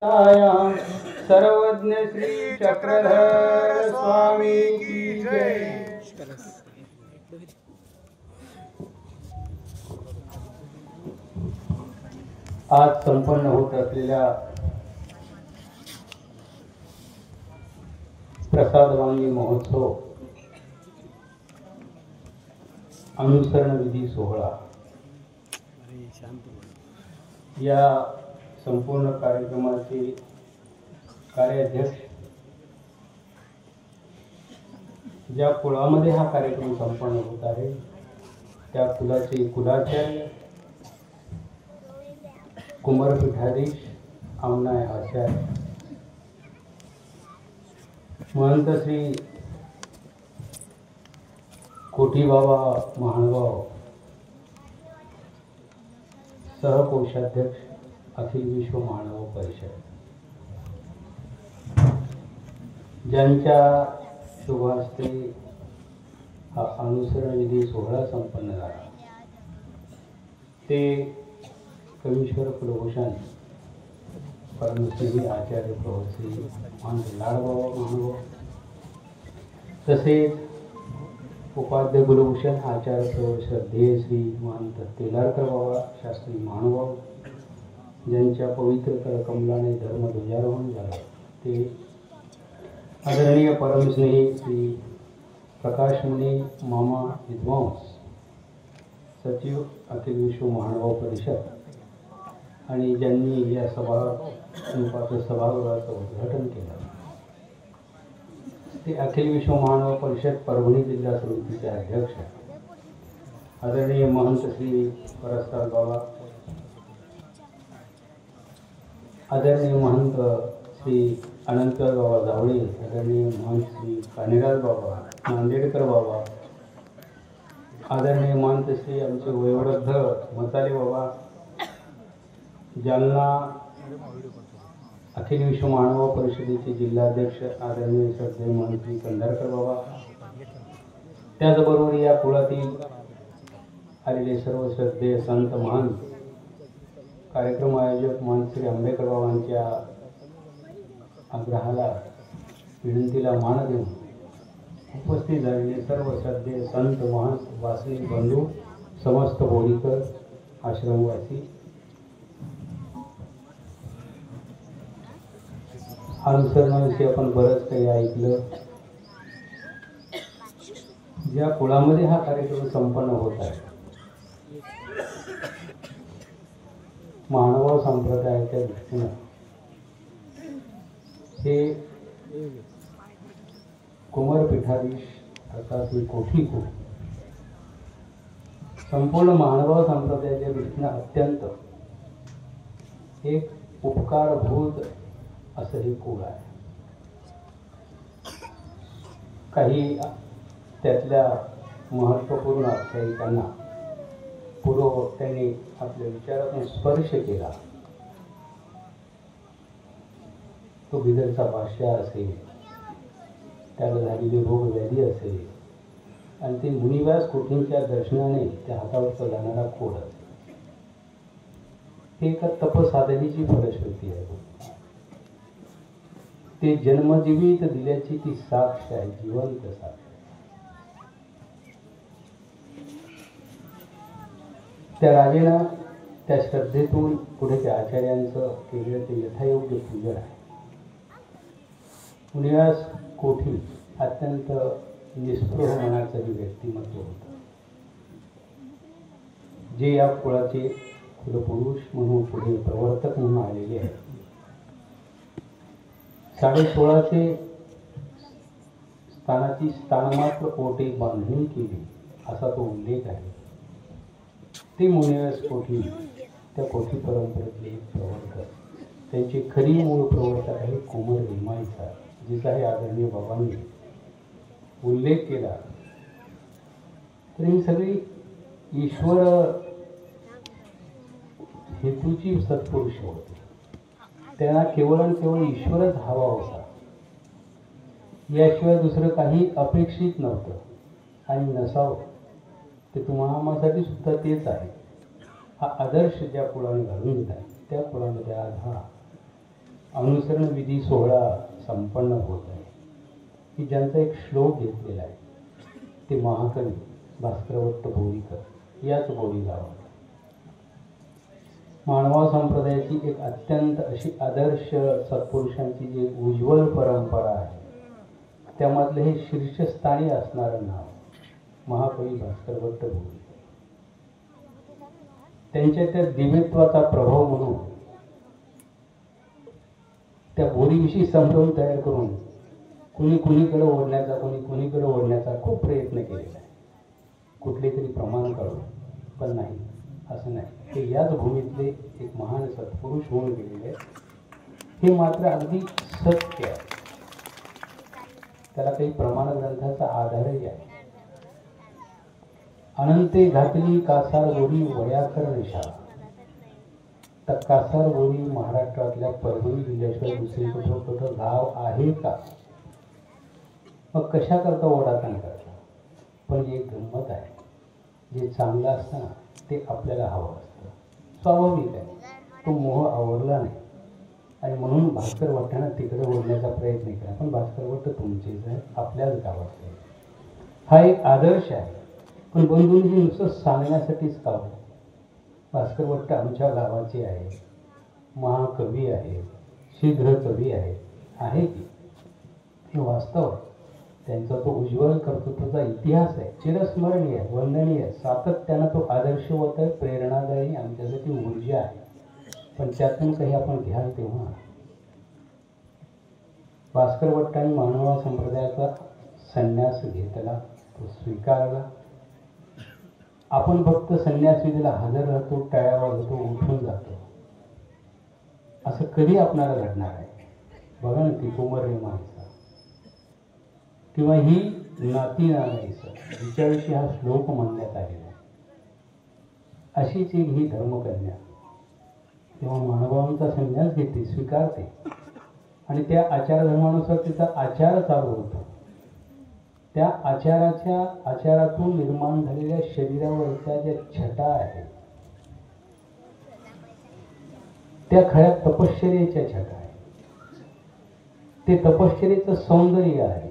सर्वज्ञ श्री चक्रधर स्वामी की जय। आज संपन्न होत असलेल्या प्रसादवाणी महोत्सव अनुसरण विधी सोहळा या संपूर्ण कार्यक्रमाचे कार्याध्यक्ष, ज्या कुळामध्ये हा कार्यक्रम संपन्न होत आहे त्या कुलाचे कुलाचार्य कुमारपीठाधीश आमनाय आचार्य महंत श्री कोठीबाबा महानुभाव, सहकोषाध्यक्ष अखिल विश्व मानव परिषद, ज्यांच्या शुभ हस्ते हा अनुसरण विधी सोहळा संपन्न झाला, ते कवीश्वर कुलभूषण परमश्री आचार्य प्रभूश्री महंत लाडबाबा महानुभाव, तसेच उपाध्याय कुलभूषण आचार्य प्रभू श्रद्धेय श्री महंत तेलारकर बाबा शास्त्री महानुभाव, ज्यांच्या पवित्र करकमलाने धर्मध्वजारोहण झालं, ते आदरणीय परमस्नेही श्री प्रकाशमुनी मामा विद्वांस, सचिव अखिल विश्व महानुभाव परिषद, आणि ज्यांनी या सभागृहाचं उद्घाटन केलं, ते अखिल विश्व महानुभाव परिषद परभणी जिल्हा समितीचे अध्यक्ष आदरणीय महंत श्री परस्तार बाबा, आदरणीय महंत श्री अनंतराज बाबा जावळे, आदरणीय महंत श्री कानेराज बाबा, नांदेडकर बाबा, आदरणीय महंत श्री आमचे वयोवृद्ध मसाले बाबा, जालना अखिल विश्व मानव परिषदेचे जिल्हाध्यक्ष आदरणीय श्रद्धेय महंत श्री कंधारकर बाबा, त्याचबरोबर या कुळातील आलेले सर्व श्रद्धेय संत महंत, कार्यक्रम आयोजक महंत श्री आंबेकर बाबांच्या आग्रहाला विनंतीला मान देऊन उपस्थित झालेले सर्व श्रद्धेय संत महंत, वासनिक बंधू, समस्त बोरीकर, आश्रमवासी, अनुसरणाविषयी आपण बरंच काही ऐकलं. ज्या कुळामध्ये हा कार्यक्रम संपन्न होत आहे, मानव संप्रदायाच्या दृष्टीनं हे कुमारपीठाधीश अर्थात कोठी कुळ संपूर्ण मानव संप्रदायाच्या दृष्टीनं अत्यंत एक उपकारभूत असं हे कुळ आहे. काही त्यातल्या महत्त्वपूर्ण आख्यायिकांना पूर्व त्यांनी आपल्या विचारातून स्पर्श केला. तो बिदरचा बादशाह असेल, त्याला झालेली रोगव्याधी असेल, आणि ते मुनिव्यास कोठींच्या दर्शनाने त्या हातावर जाणारा कोड असेल, ते एका तपसाधनेची फलश्रुती आहे. ते जन्मजीवित दिल्याची ती साक्ष आहे, जिवंत साक्ष. त्या राजेनं त्या श्रद्धेतून पुढे त्या आचार्यांचं केलेलं ते यथायोग्य पूजन आहे. मुनिवास कोठी अत्यंत निस्पृह मनाचं व्यक्तिमत्व होतं, जे या कुळाचे कुलपुरुष म्हणून पुढे प्रवर्तक म्हणून आलेले आहेत. 16.5 स्थानाची स्थानमात्र कोटे बांधणी केली असा तो उल्लेख आहे. ते मुनिवास कोठी त्या कोठी परंपरेतले एक प्रवर्तक, त्यांची खरी मूळ प्रवर्तक आहे कुमार भीमाईचा, जिचाही आदरणीय बाबांनी उल्लेख केला. तर ही सगळी ईश्वर हेतूची सत्पुरुष होती. त्यांना केवळ आणि केवळ ईश्वरच हवा होता, याशिवाय दुसरं काही अपेक्षित नव्हतं आणि नसावं. ते तुम्हासाठी सुद्धा तेच आहे. हा आदर्श ज्या कुळाने घालून दिला त्या कुळामध्ये आज हा अनुसरण विधी सोहळा संपन्न होत आहे की ज्यांचा एक श्लोक घेतलेला आहे ते महाकवी भास्करवट्ट बोरीकर याच बोरी गावात. मानवा संप्रदायाची एक अत्यंत अशी आदर्श सत्पुरुषांची जी उज्ज्वल परंपरा आहे त्यामधलं हे शीर्षस्थानी असणारं नाव महाकवी भास्करवट्ट बोरीकर. त्यांच्या त्या दिव्यत्वाचा प्रभाव म्हणून त्या बोरीविषयी संभ्रम तयार करून कुणी कुणीकडे ओढण्याचा कुणीकडे ओढण्याचा खूप प्रयत्न केलेला आहे कुठले तरी प्रमाण काढून. पण नाही, असं नाही. ते याच भूमीतले एक महान सत्पुरुष होऊन गेलेले आहेत हे मात्र अगदी सत्य आहे. त्याला काही प्रमाण ग्रंथाचा आधारही आहे. अनंते घातली कासार बोरी वयाकर रेषा. तर कासार बोरी महाराष्ट्रातल्या परभणी जिल्ह्याशिवाय दुसरी कुठं गाव आहे का? मग कशा करता ओढाताण करता? पण जी एक गंमत आहे, जे चांगलं असतं ना ते आपल्याला हवं असतं. स्वाभाविक आहे, तो मोह आवडला नाही आणि म्हणून भास्करवट्टांना तिकडे ओढण्याचा प्रयत्न केला. पण भास्करवट्ट तुमचेच आहे, आपल्याच गावात आहे. हा एक आदर्श आहे. पण बंधूंनी नुसतं सांगण्यासाठीच का हो? भास्करवट्ट आमच्या गावाचे आहे, महाकवी आहे, शीघ्र कवी आहे की हे वास्तव आहे. त्यांचा तो उज्ज्वल कर्तृत्वाचा इतिहास आहे, चिरस्मरणीय, वंदनीय, सातत्यानं तो आदर्शवत आहे, प्रेरणादायी, आमच्यासाठी ऊर्जा आहे. पण त्यातून काही आपण घ्याल तेव्हा भास्करवट्टांनी मानवा संप्रदायाचा संन्यास घेतला, तो स्वीकारला. आपण फक्त संन्यासविधीला हजर राहतो, टाळ्या वाजवतो, उठून जातो. असं कधी आपणाला घडणार आहे? बघा ना, ती कुमार रेमाईचा किंवा ही नाती नागाईचा जिच्याविषयी हा श्लोक म्हणण्यात आलेला आहे, अशीच एक ही धर्मकन्या तेव्हा मानवांचा संन्यास घेते, स्वीकारते आणि त्या आचारधर्मानुसार तिचा आचार चालू होतो. त्या आचारातून निर्माण झालेल्या शरीरावरच्या ज्या छटा आहेत त्या खऱ्या तपश्चर्येच्या छटा आहेत. ते तपश्चर्येचं सौंदर्य आहे.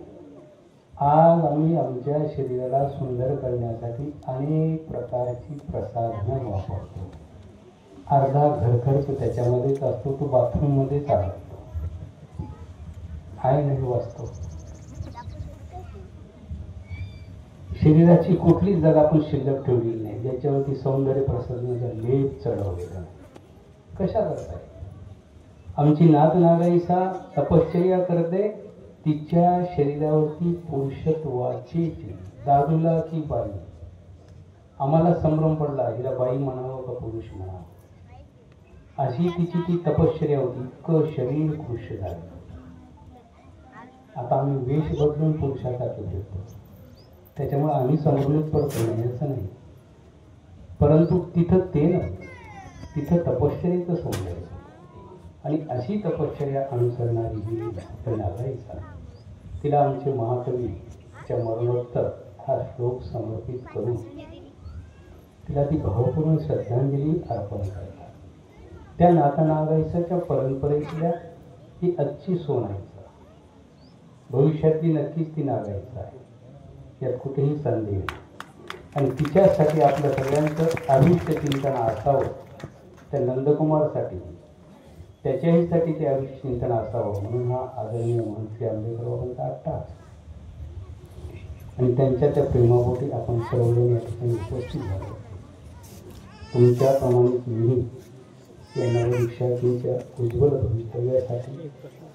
आज आम्ही आमच्या शरीराला सुंदर करण्यासाठी अनेक प्रकारची प्रसाधनं वापरतो. अर्धा घरखर्च त्याच्यामध्येच असतो, तो बाथरूममध्येच असतो. आहे नाही वास्तव? शरीराची कुठलीच जागा आपण शिल्लक ठेवलेली नाही ज्याच्यावरती सौंदर्य प्रसाधनाचा लेप चढवलेला. कशा करताय? आमची नात नागाईसा तपश्चर्या करते, तिच्या शरीरावरती पुरुषत्वाची दादूला की बाई. आम्हाला संभ्रम पडला, हिला बाई म्हणावं का पुरुष म्हणावं, अशी तिची ती तपश्चर्या होती. इतकं शरीर खुश झालं. आता आम्ही वेश बदलून पुरुषासारखे फिरतो, त्याच्यामुळे आम्ही संभ्रमित पडतो नाही असं नाही. परंतु तिथं ते नव्हतं, तिथं तपश्चर्येचं सौंदर्य. आणि अशी तपश्चर्या अनुसरणारी ही नागाईचा, तिला आमचे महाकवीच्या मरणोत्तर हा श्लोक समर्पित करून तिला ती भावपूर्ण श्रद्धांजली अर्पण करतात. त्या नाता नागाईच्या परंपरेतल्या ही आजची सोनाईचा, भविष्यातली नक्कीच ती नागाईचा आहे, यात कुठेही संदेह नाही. आणि तिच्यासाठी आपल्या सगळ्यांचं अभिष्ट चिंतन असावं. त्या नंदकुमारसाठी, त्याच्याहीसाठी ते अभिष्ट चिंतन असावं म्हणून हा आदरणीय मंत्री आंबेडकर बाबांचा अट्टहास. आणि त्यांच्या त्या प्रेमापोटी आपण सर्वजण या ठिकाणी उपस्थित झालो. तुमच्याप्रमाणेच मी येणाऱ्या विद्यार्थ्यांच्या उज्ज्वल भवितव्यासाठी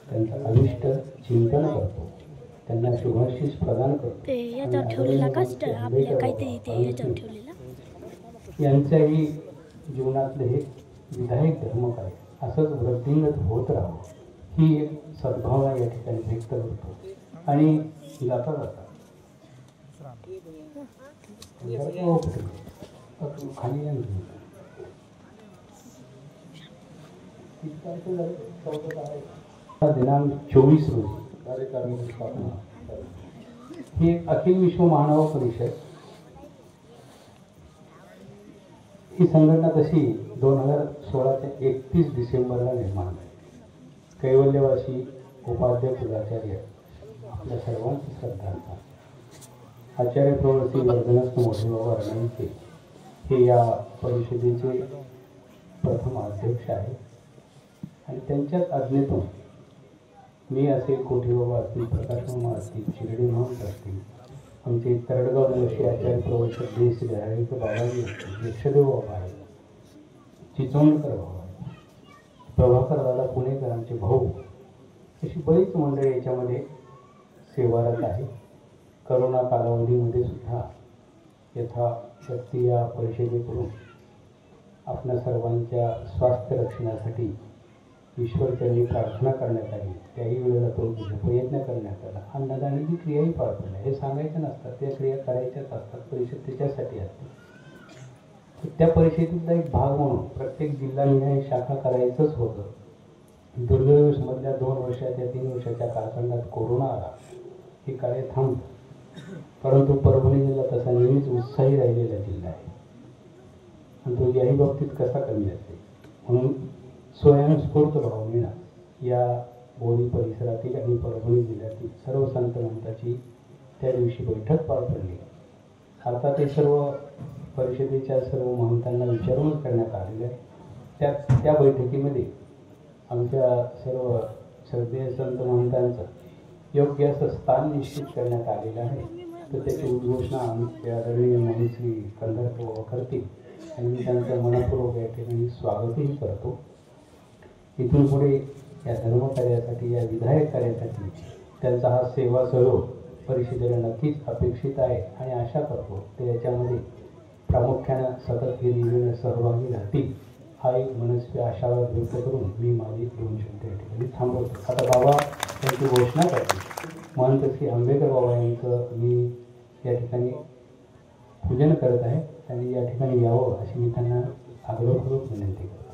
त्यांचं अभिष्ट चिंतन करतो, त्यांना शुभाशीष प्रदान करतो. यांच्याही जीवनातले हे विधायक धर्मकार्य असंच वृद्धिंगत होत राहावं ही एक सद्भावना या ठिकाणी व्यक्त करतो. आणि जाता जाता खाली दिनांक 24 रोजी कार्यकारिणी स्थापना ही अखिल विश्व महानुभाव परिषद ही संघटना तशी 2016च्या 31 डिसेंबरला निर्माण झाली. कैवल्यवासी उपाध्याय कुलाचार्य आपल्या सर्वांची श्रद्धांचा आचार्य प्रवर श्री वर्धनस्थ मोठे बाबा रणांचे हे या परिषदेचे प्रथम अध्यक्ष आहे आणि त्यांच्याच आज्ञेतून मी असे कोठी बाबा असतील, प्रकाश मामा असतील, शिर्डी महंत असतील, आमचे तरडगाव जोशी आचार्य प्रवर श्रद्धेय श्री हरिहर बाबाजी असतील, यक्षदेव बाबा आहेत, चिचोणकर बाबा आहेत, प्रभाकर दादा पुणेकर आमचे भाऊ, अशी बरीच मंडळी याच्यामध्ये सेवारत आहे. करोना कालावधीमध्ये सुद्धा यथाशक्ती या परिषदेकडून आपल्या सर्वांच्या स्वास्थ्य रक्षणासाठी ईश्वरचरणी प्रार्थना करण्यात आली. त्याही वेळेला तो प्रयत्न करण्यात आला. अन्नदानाची क्रियाही पार पडल्या. हे सांगायचं नसतात, त्या क्रिया करायच्याच असतात. परिषद त्याच्यासाठी असते. त्या परिषदेचा एक भाग म्हणून प्रत्येक जिल्हानिहाय शाखा करायचंच होतं. दुर्दैवमधल्या 2 वर्षाच्या 3 वर्षाच्या कालखंडात कोरोना आला. हे कार्य थांबलं. परंतु परभणी जिल्हा तसा नेहमीच उत्साही राहिलेला जिल्हा आहे आणि तो याही बाबतीत कसा कमी असेल. म्हणून स्वयंस्फूर्त भावनेनं या बोरी परिसरातील आणि परभणी जिल्ह्यातील सर्व संत महंताची त्या दिवशी बैठक पार पडली. अर्थात ते सर्व परिषदेच्या सर्व महंतांना विचारूनच करण्यात आलेलं आहे. त्या बैठकीमध्ये आमच्या सर्व श्रद्धेय संत महंतांचं योग्य असं स्थान निश्चित करण्यात आलेलं आहे. तर त्याची उद्घोषणा आमचे आदरणीय मनी श्री कंधारकर करतील आणि मी त्यांचं मनपूर्वक या ठिकाणी स्वागतही करतो. इथून पुढे या धर्मकार्यासाठी, या विधायक कार्यासाठी त्यांचा हा सेवा सहयोग परिषदेला नक्कीच अपेक्षित आहे आणि आशा करतो ते याच्यामध्ये प्रामुख्यानं सतत हे सहभागी राहतील. हा एक मनस्वी आशावाद व्यक्त करून मी माझी 2 शब्द या ठिकाणी थांबवतो. आता बाबा त्यांची घोषणा करते. महंत श्री आंबेकर बाबा यांचं मी या ठिकाणी पूजन करत आहे. त्यांनी या ठिकाणी यावं अशी मी त्यांना आग्रहपूर्वक विनंती करतो.